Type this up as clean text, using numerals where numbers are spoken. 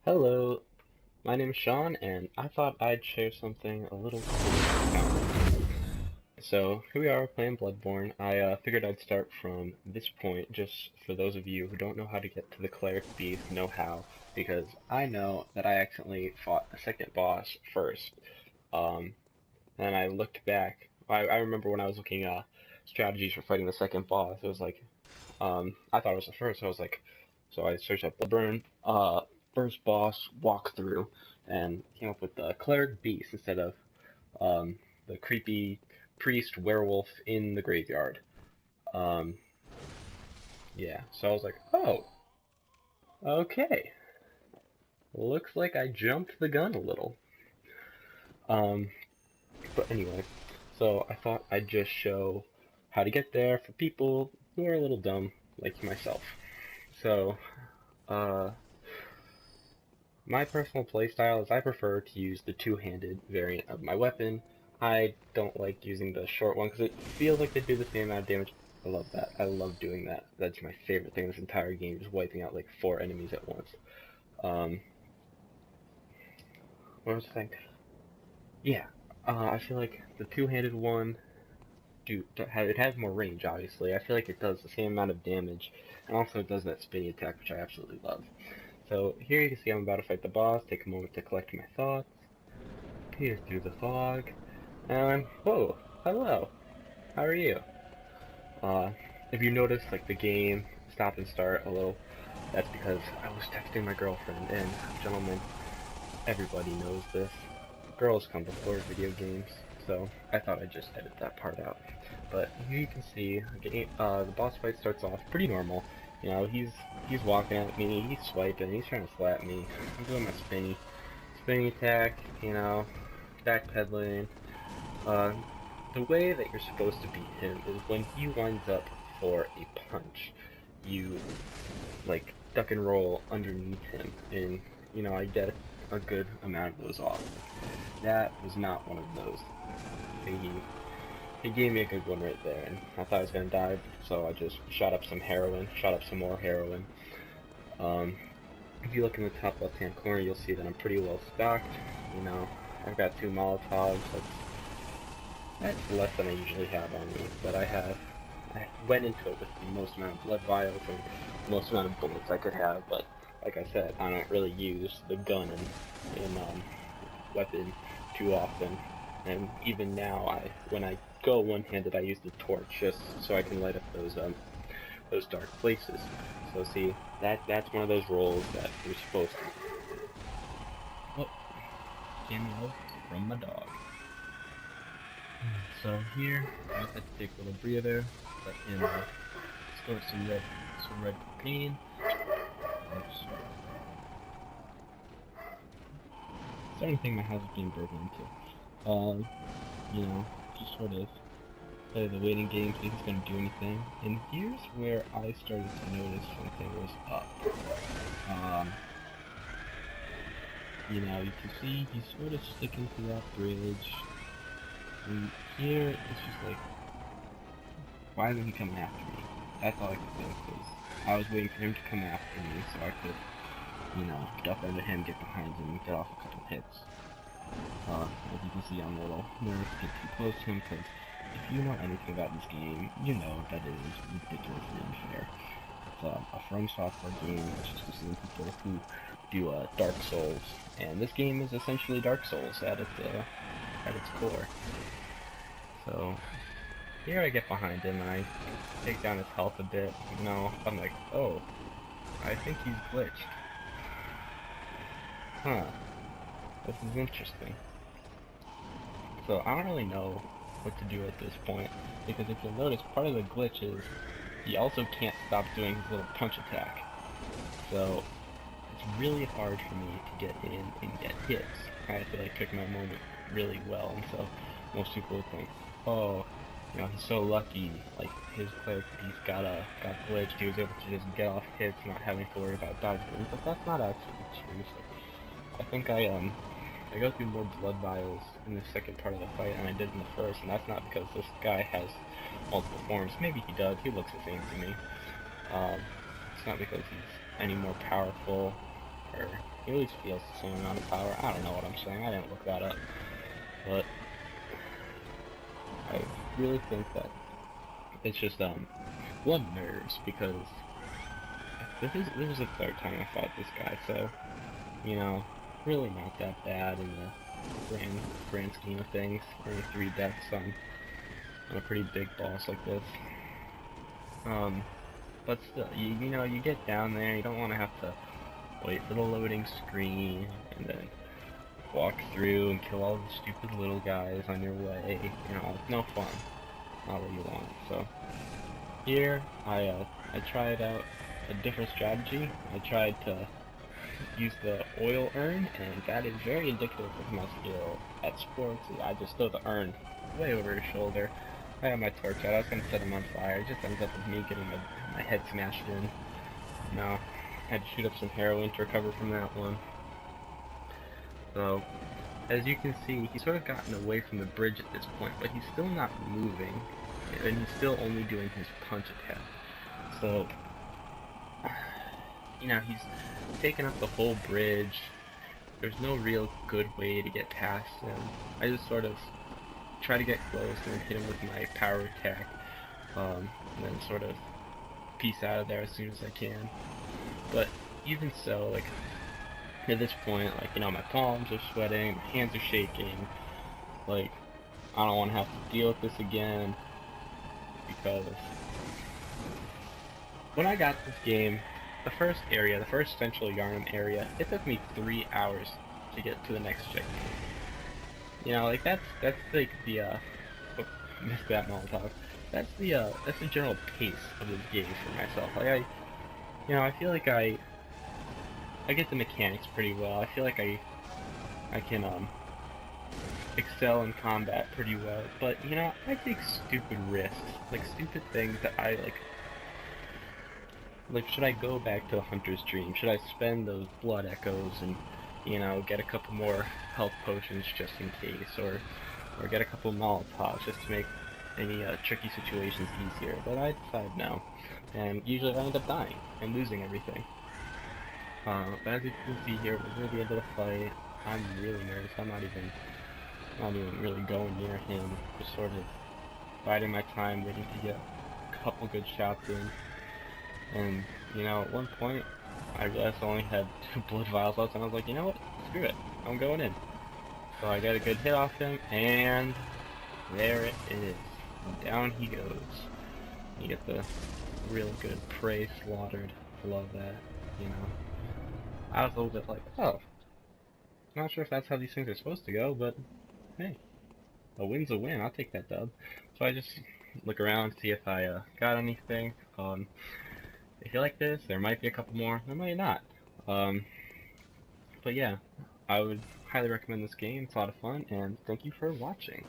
Hello, my name is Sean, and I thought I'd share something a little cool. So, here we are playing Bloodborne. I figured I'd start from this point, just for those of you who don't know how to get to the Cleric Beast, know how, because I know that I accidentally fought a second boss first. Um, and I looked back. I remember when I was looking strategies for fighting the second boss, it was like, I thought it was the first, so I was like, so I searched up Bloodborne, first boss walkthrough, and came up with the Cleric Beast instead of um, the creepy priest werewolf in the graveyard. Um, yeah, so I was like, oh, okay. Looks like I jumped the gun a little. Um, but anyway, so I thought I'd just show how to get there for people who are a little dumb, like myself. So, uh, my personal playstyle is I prefer to use the two-handed variant of my weapon. I don't like using the short one because it feels like they do the same amount of damage. I love that. I love doing that. That's my favorite thing in this entire game, just wiping out like 4 enemies at once. Um, what was the thing? Yeah, I feel like the two-handed one, it has more range, obviously. I feel like it does the same amount of damage, and also it does that spinny attack, which I absolutely love. So here you can see I'm about to fight the boss, take a moment to collect my thoughts, peer through the fog, and whoa, hello, how are you? Uh, if you notice, like, the game stop and start a little, that's because I was texting my girlfriend, and gentlemen, everybody knows this. Girls come before video games, so I thought I'd just edit that part out. But here you can see, the boss fight starts off pretty normal. You know, he's walking at me, he's swiping, he's trying to slap me. I'm doing my spinning attack, you know, backpedaling. Uh, the way that you're supposed to beat him is when he winds up for a punch, you like duck and roll underneath him, and you know I get a good amount of those off. That was not one of those. He gave me a good one right there, and I thought I was gonna die, so I just shot up some heroin, shot up some more heroin. Um, if you look in the top left-hand corner, you'll see that I'm pretty well stocked. You know, I've got 2 Molotovs. That's less than I usually have on me, but I went into it with the most amount of blood vials and the most amount of bullets I could have, but like I said, I don't really use the gun and weapon too often. And even now, when I go one-handed, I use the torch just so I can light up those dark places. So see, that's one of those roles that you're supposed to. Oh, cameo from my dog. So here, I just had to take a little breather, let him snort some red cocaine. Oops. Starting to think my house is being broken into. You know, just sort of play the waiting game, see if he's gonna do anything. And here's where I started to notice something was up. You know, you can see he's sort of sticking to that bridge. And here, it's just like, why isn't he coming after me? That's all I could think, because I was waiting for him to come after me so I could, you know, duck under him, get behind him, and get off a couple hits. As you can see, I'm a little nervous to get too close to him, because if you know anything about this game, you know that it is ridiculously unfair. It's a From Software game, which is the same people who do Dark Souls, and this game is essentially Dark Souls at its core. So here I get behind him and I take down his health a bit. You know, I'm like, oh, I think he's glitched. Huh, this is interesting. So I don't really know what to do at this point, because if you'll notice, part of the glitch is he also can't stop doing his little punch attack. So it's really hard for me to get in and get hits. I feel like I took my moment really well, and so most people would think, oh, you know, he's so lucky, like his Cleric Beast got glitched, he was able to just get off hits, not having to worry about dodging, but that's not actually true. So I think I go through more blood vials in the second part of the fight than I did in the first, and that's not because this guy has multiple forms. Maybe he does, he looks the same to me. It's not because he's any more powerful or he at least feels the same amount of power. I don't know what I'm saying, I didn't look that up. But I really think that it's just blood nerves, because this is the third time I fought this guy, so you know, really not that bad in the grand scheme of things. Only 3 deaths on a pretty big boss like this. But still, you know, you get down there, you don't want to have to wait for the loading screen and then walk through and kill all the stupid little guys on your way. You know, it's no fun. Not what you want. So here, I tried out a different strategy. I tried to use the oil urn, and that is very indicative of my skill at sports. I just throw the urn way over his shoulder. I had my torch out, I was gonna set him on fire. It just ends up with me getting my head smashed in. No, I had to shoot up some heroin to recover from that one. So, as you can see, he's sort of gotten away from the bridge at this point, but he's still not moving, and he's still only doing his punch attack. So, you know, he's taken up the whole bridge. There's no real good way to get past him. I just sort of try to get close and then hit him with my power attack, and then sort of peace out of there as soon as I can. But even so, like, at this point, like, you know, my palms are sweating, my hands are shaking, like, I don't want to have to deal with this again, because when I got this game, the first area, the first Central Yarnum area, it took me 3 hours to get to the next checkpoint. You know, like, that's like the, oh, missed that Molotov. That's the general pace of this game for myself. Like, you know, I feel like I get the mechanics pretty well. I feel like I can, excel in combat pretty well, but, you know, I take stupid risks, like, stupid things that I, like, should I go back to the Hunter's Dream? Should I spend those blood echoes and, you know, get a couple more health potions just in case, or get a couple Molotovs just to make any tricky situations easier? But I decide no, and usually I end up dying and losing everything. But as you can see here, we're near the end of the fight. I'm really nervous. I'm not even really going near him. Just sort of biding my time, waiting to get a couple good shots in. And, you know, at one point, I realized I only had 2 blood vials left, and I was like, you know what? Screw it. I'm going in. So I got a good hit off him, and there it is. And down he goes. You get the real good prey slaughtered. Love that, you know. I was a little bit like, oh, not sure if that's how these things are supposed to go, but hey, a win's a win. I'll take that dub. So I just look around, see if I got anything. If you like this, there might be a couple more, there might not. But yeah, I would highly recommend this game. It's a lot of fun, and thank you for watching.